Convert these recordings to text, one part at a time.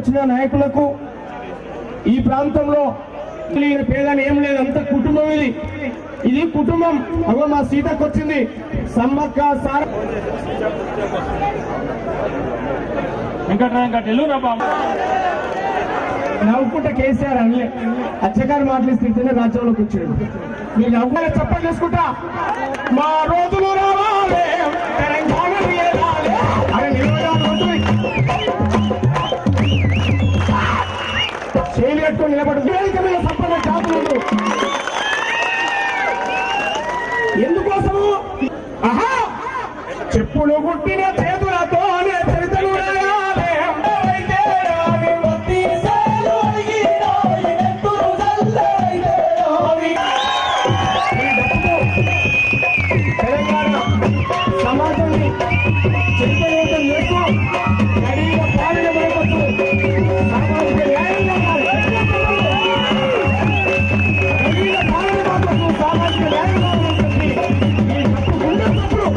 వచ్చిన నాయకులకు ఈ ప్రాంతంలో పేదని ఏం లేదు, అంత కుటుంబం ఇది కుటుంబం. అగో మా సీతకు వచ్చింది సమ్మక్క సార నవ్వుకుంటా కేసీఆర్ అనలే, అచ్చగారు మాట్లాడిస్తేనే రాజ్యంలోకి వచ్చాడు. మీరు నవ్వుకునే చెప్పలు చేసుకుంటా మా రోజులు రావాలి తెలంగాణ అరే చేలు కట్టుకొని నిలబడి వేదికమైన సంపద జాతులు ఎందుకోసము? ఆహా చెప్పులు గుట్టిన చేతులతోనే చరితలు తెలంగాణ సమాజాన్ని చైతన్యవంతం చేస్తూ గడిగా పాలన వైపు సామాజిక న్యాయంగా గడిగా పాలన వైపు సామాజిక న్యాయంగా ఉంటుంది. ఈ తప్పు ఉండేటప్పుడు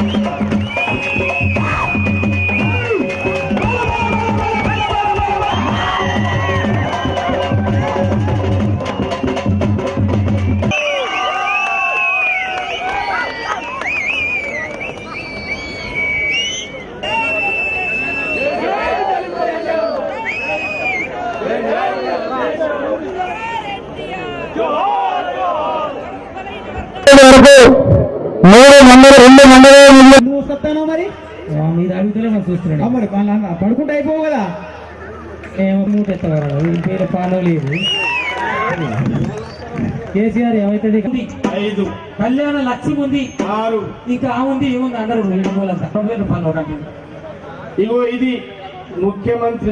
మరి మీరు అడుగుతలే మనం చూస్తున్నాడు మరి పడుకుంటే అయిపోవు కదా. ఏమో మూట ఎత్తవారు పేరు ఫాలో లేదు. కేసీఆర్ ఏమైతుంది? 5 కళ్యాణ లక్ష్యం ఉంది, 6 ఇంకా ఉంది ఏముంది అందరూ 7 ఫాలో. ఇగో ఇది ముఖ్యమంత్రి